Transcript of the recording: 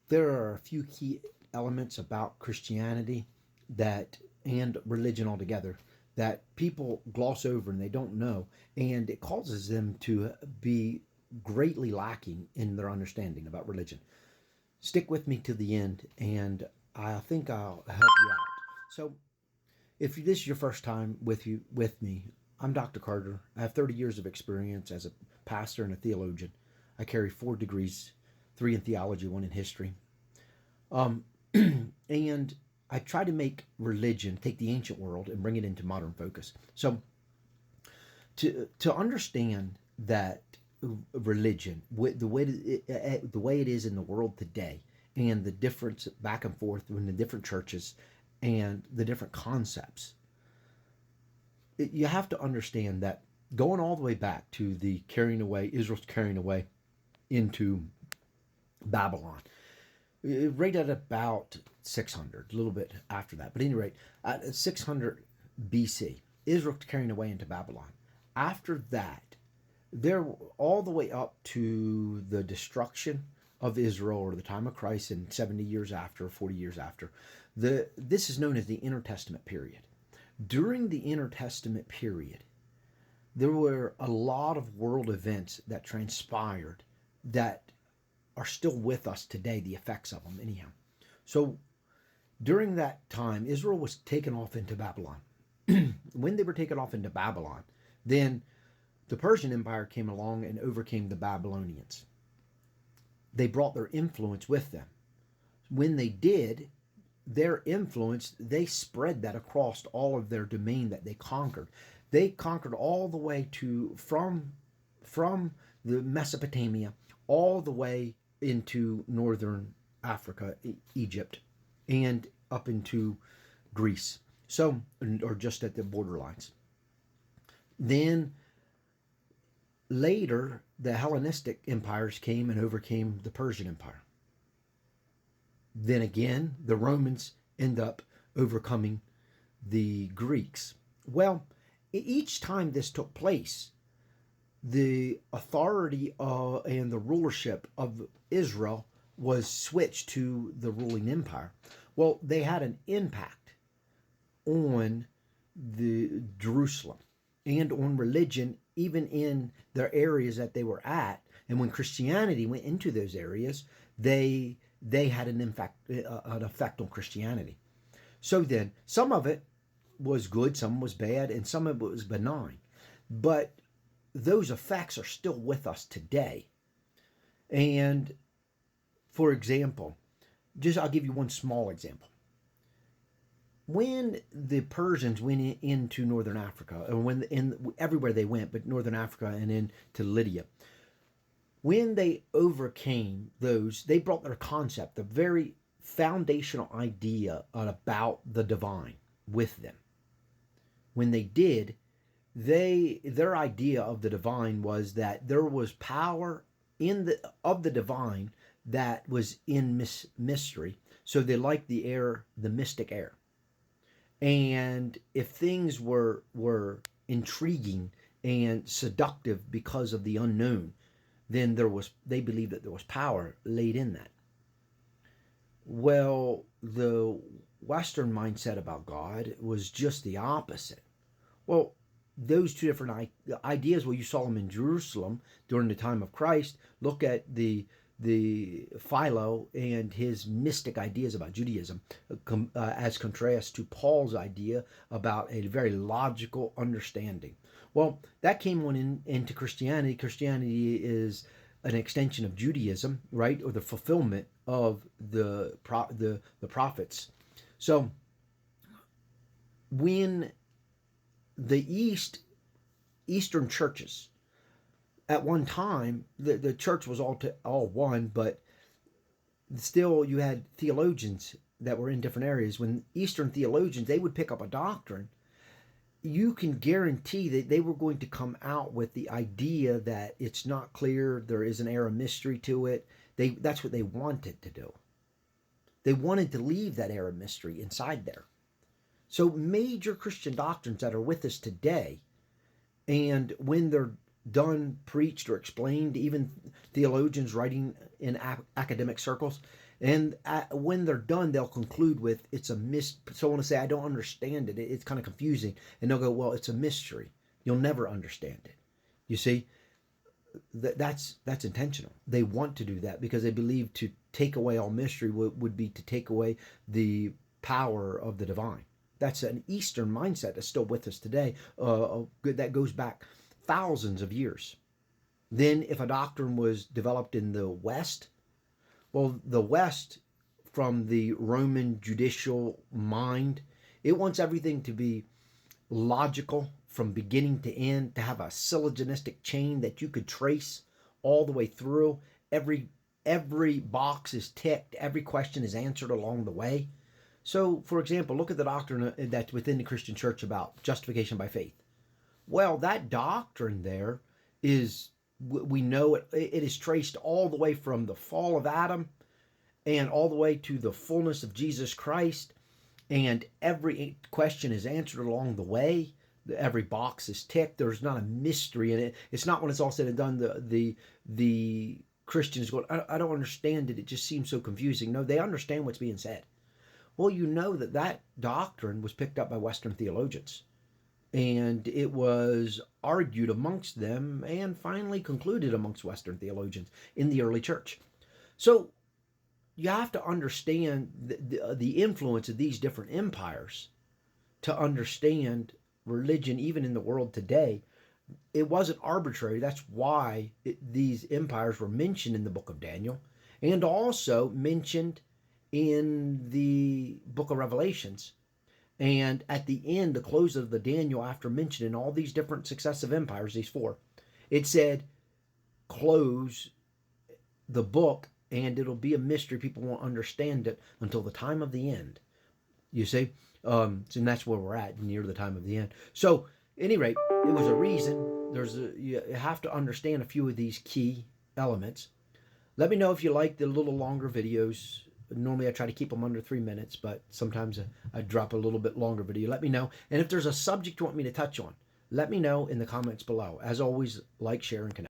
there are a few key elements about Christianity and religion altogether that people gloss over and they don't know, and it causes them to be greatly lacking in their understanding about religion. Stick with me to the end, and I think I'll help you out. So, if this is your first time with me, I'm Dr. Carter. I have 30 years of experience as a pastor and a theologian. I carry 4 degrees, 3 in theology, 1 in history. And I try to make religion, take the ancient world and bring it into modern focus. So to understand that religion, the way it is in the world today, and the difference back and forth in the different churches and the different concepts, you have to understand that going all the way back to the carrying away, Israel's carrying away into Babylon, right at about 600, a little bit after that. But at any rate, at 600 BC, Israel carrying away into Babylon. After that, they're all the way up to the destruction of Israel, or the time of Christ, and 70 years after, 40 years after. This is known as the Intertestamental Period. During the Intertestament Period, there were a lot of world events that transpired that are still with us today, the effects of them anyhow. So during that time, Israel was taken off into Babylon. When they were taken off into Babylon, then the Persian Empire came along and overcame the Babylonians. They brought their influence with them. When they did, their influence, they spread that across all of their domain that they conquered. They conquered all the way to from the Mesopotamia all the way into northern Africa, Egypt, and up into Greece. So, or just at the borderlines. Then later, the Hellenistic empires came and overcame the Persian Empire. Then again, the Romans end up overcoming the Greeks. Well, each time this took place, the authority and the rulership of Israel was switched to the ruling empire. Well, they had an impact on the Jerusalem and on religion, even in their areas that they were at. And when Christianity went into those areas, they had an effect on Christianity. So then, some of it was good, some was bad, and some of it was benign. But those effects are still with us today. And for example, I'll give you one small example. When the Persians went into northern Africa, and everywhere they went, but northern Africa and into Lydia, when they overcame those, they brought their concept, the very foundational idea about the divine with them. When they did, their idea of the divine was that there was power of the divine that was in mystery. So they liked the mystic air. And if things were intriguing and seductive because of the unknown, then they believed that there was power laid in that. Well, the Western mindset about God was just the opposite. Well, those two different ideas, well, you saw them in Jerusalem during the time of Christ. Look at the Philo and his mystic ideas about Judaism as contrast to Paul's idea about a very logical understanding. Well, that came on into Christianity. Christianity is an extension of Judaism, right, or the fulfillment of the prophets. So when the Eastern churches, at one time, the church was all one, but still you had theologians that were in different areas. When Eastern theologians, they would pick up a doctrine, you can guarantee that they were going to come out with the idea that it's not clear, there is an air of mystery to it. That's what they wanted to do. They wanted to leave that air of mystery inside there. So major Christian doctrines that are with us today, and when they're done, preached, or explained, even theologians writing in academic circles. And when they're done, they'll conclude with, it's a someone will say, I don't understand it. It's kind of confusing. And they'll go, well, it's a mystery. You'll never understand it. You see, that's intentional. They want to do that because they believe to take away all mystery would be to take away the power of the divine. That's an Eastern mindset that's still with us today. That goes back thousands of years. Then if a doctrine was developed in the West, well, the West, from the Roman judicial mind, it wants everything to be logical from beginning to end, to have a syllogistic chain that you could trace all the way through. Every box is ticked, every question is answered along the way. So, for example, look at the doctrine that's within the Christian church about justification by faith. Well, that doctrine there is, we know it is traced all the way from the fall of Adam and all the way to the fullness of Jesus Christ. And every question is answered along the way. Every box is ticked. There's not a mystery in it. It's not, when it's all said and done, the Christians go, I don't understand it. It just seems so confusing. No, they understand what's being said. Well, you know that doctrine was picked up by Western theologians. And it was argued amongst them and finally concluded amongst Western theologians in the early church. So you have to understand the influence of these different empires to understand religion, even in the world today. It wasn't arbitrary. That's why these empires were mentioned in the book of Daniel and also mentioned in the book of Revelations. And at the end, the close of the Daniel, after mentioning all these different successive empires, these four, it said, close the book and it'll be a mystery. People won't understand it until the time of the end. You see? And that's where we're at, near the time of the end. So, at any rate, it was a reason. You have to understand a few of these key elements. Let me know if you like the little longer videos. Normally I try to keep them under 3 minutes, but sometimes I drop a little bit longer video. Let me know. And if there's a subject you want me to touch on, let me know in the comments below. As always, like, share, and connect.